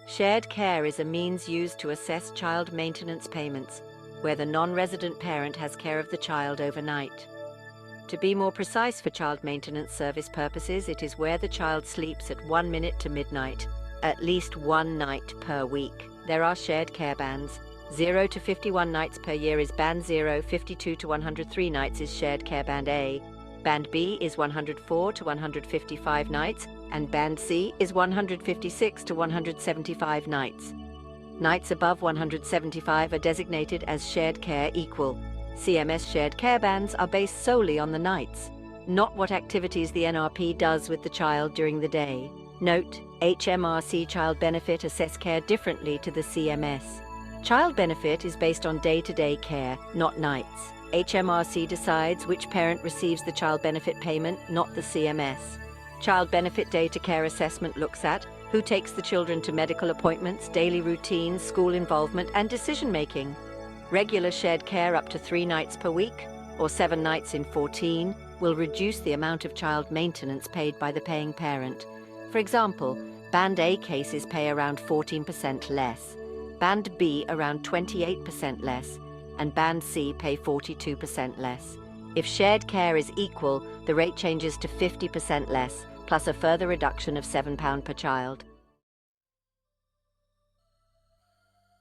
Shared care is a means used to assess child maintenance payments, where the non-resident parent has care of the child overnight. To be more precise for child maintenance service purposes, it is where the child sleeps at 1 minute to midnight, at least one night per week. There are shared care bands. 0 to 51 nights per year is Band 0, 52 to 103 nights is Shared Care Band A, Band B is 104 to 155 nights, and Band C is 156 to 175 nights. Nights above 175 are designated as Shared Care Equal. CMS Shared Care Bands are based solely on the nights, not what activities the NRP does with the child during the day. Note, HMRC Child Benefit assess care differently to the CMS. Child benefit is based on day-to-day care, not nights. HMRC decides which parent receives the child benefit payment, not the CMS. Child benefit day-to care assessment looks at who takes the children to medical appointments, daily routines, school involvement, and decision-making. Regular shared care up to 3 nights per week, or 7 nights in 14, will reduce the amount of child maintenance paid by the paying parent. For example, Band A cases pay around 14% less, Band B around 28% less, and Band C pay 42% less. If shared care is equal, the rate changes to 50% less, plus a further reduction of £7 per child.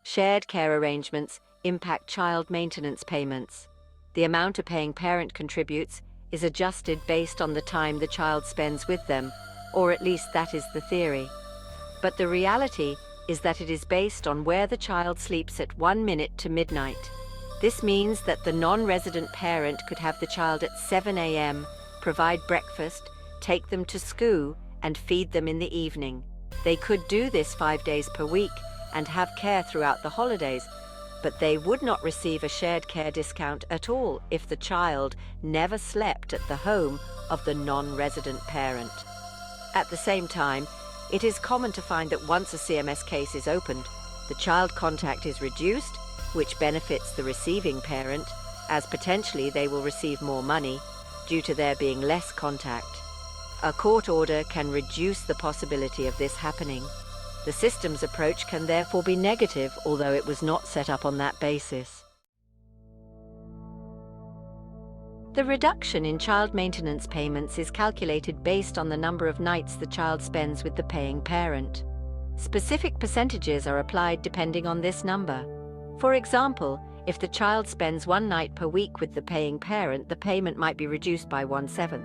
Shared care arrangements impact child maintenance payments. The amount a paying parent contributes is adjusted based on the time the child spends with them, or at least that is the theory. But the reality is that it is based on where the child sleeps at 1 minute to midnight. This means that the non-resident parent could have the child at 7 a.m., provide breakfast, take them to school, and feed them in the evening. They could do this 5 days per week and have care throughout the holidays, but they would not receive a shared care discount at all if the child never slept at the home of the non-resident parent. At the same time, it is common to find that once a CMS case is opened, the child contact is reduced, which benefits the receiving parent, as potentially they will receive more money due to there being less contact. A court order can reduce the possibility of this happening. The system's approach can therefore be negative, although it was not set up on that basis. The reduction in child maintenance payments is calculated based on the number of nights the child spends with the paying parent. Specific percentages are applied depending on this number. For example, if the child spends 1 night per week with the paying parent, the payment might be reduced by 1/7.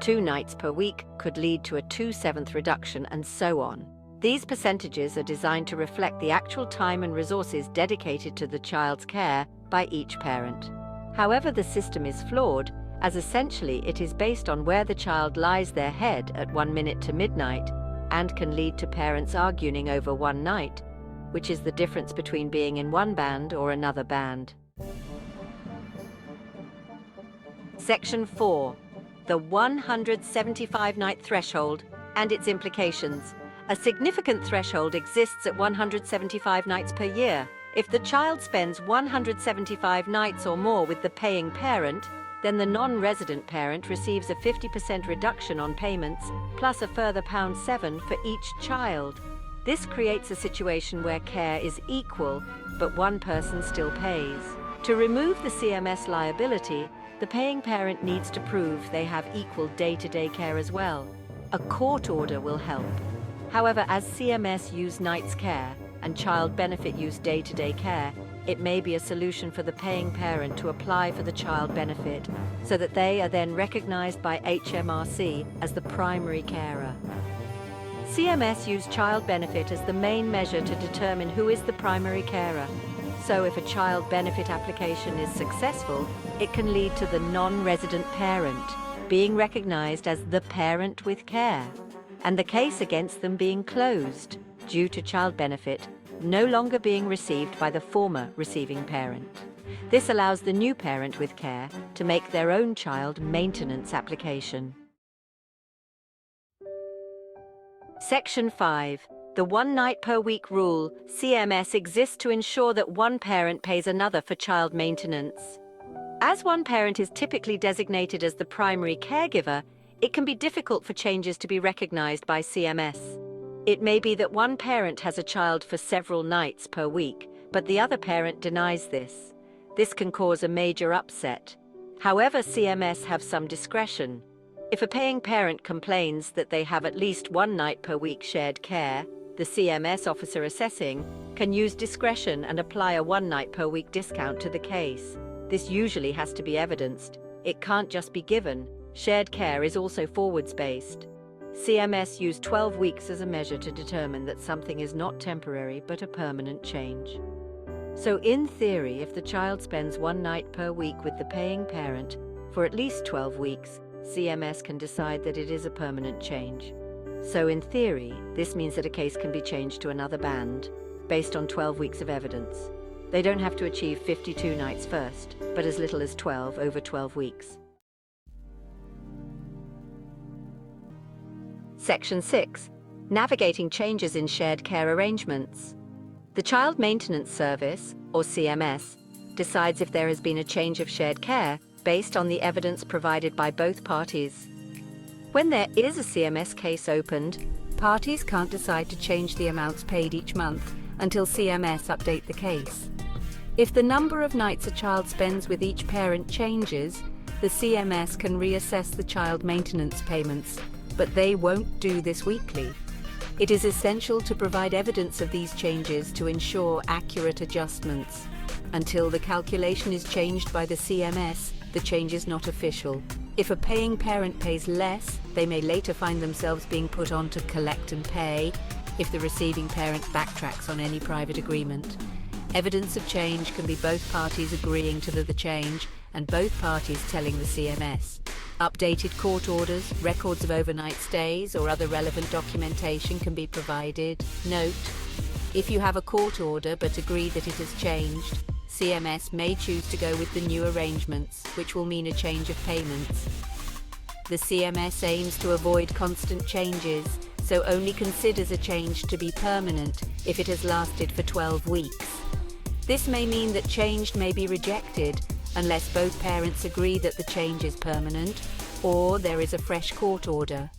2 nights per week could lead to a 2/7 reduction, and so on. These percentages are designed to reflect the actual time and resources dedicated to the child's care by each parent. However, the system is flawed, as essentially it is based on where the child lies their head at 1 minute to midnight, and can lead to parents arguing over one night, which is the difference between being in one band or another band. Section 4. The 175-night threshold and its implications. A significant threshold exists at 175 nights per year. If the child spends 175 nights or more with the paying parent, then the non-resident parent receives a 50% reduction on payments, plus a further £7 for each child. This creates a situation where care is equal, but one person still pays. To remove the CMS liability, the paying parent needs to prove they have equal day-to-day care as well. A court order will help. However, as CMS use nights care and child benefit use day-to-day care, it may be a solution for the paying parent to apply for the child benefit so that they are then recognized by HMRC as the primary carer. CMS use child benefit as the main measure to determine who is the primary carer. So if a child benefit application is successful, it can lead to the non-resident parent being recognized as the parent with care, and the case against them being closed due to child benefit no longer being received by the former receiving parent. This allows the new parent with care to make their own child maintenance application. Section 5. The 1 night per week rule. CMS exists to ensure that one parent pays another for child maintenance. As one parent is typically designated as the primary caregiver, it can be difficult for changes to be recognized by CMS. It may be that one parent has a child for several nights per week, but the other parent denies this. This can cause a major upset. However, CMS have some discretion. If a paying parent complains that they have at least one night per week shared care, the CMS officer assessing can use discretion and apply a one night per week discount to the case. This usually has to be evidenced. It can't just be given. Shared care is also forwards-based. CMS use 12 weeks as a measure to determine that something is not temporary but a permanent change. So in theory, if the child spends one night per week with the paying parent for at least 12 weeks, CMS can decide that it is a permanent change. So in theory, this means that a case can be changed to another band based on 12 weeks of evidence. They don't have to achieve 52 nights first, but as little as 12 over 12 weeks. Section 6. Navigating changes in shared care arrangements. The Child Maintenance Service, or CMS, decides if there has been a change of shared care based on the evidence provided by both parties. When there is a CMS case opened, parties can't decide to change the amounts paid each month until CMS update the case. If the number of nights a child spends with each parent changes, the CMS can reassess the child maintenance payments, but they won't do this weekly. It is essential to provide evidence of these changes to ensure accurate adjustments. Until the calculation is changed by the CMS, the change is not official. If a paying parent pays less, they may later find themselves being put on to collect and pay if the receiving parent backtracks on any private agreement. Evidence of change can be both parties agreeing to the change and both parties telling the CMS. Updated court orders, records of overnight stays, or other relevant documentation can be provided. Note: if you have a court order but agree that it has changed, CMS may choose to go with the new arrangements, which will mean a change of payments. The CMS aims to avoid constant changes, so only considers a change to be permanent if it has lasted for 12 weeks. This may mean that change may be rejected unless both parents agree that the change is permanent or there is a fresh court order.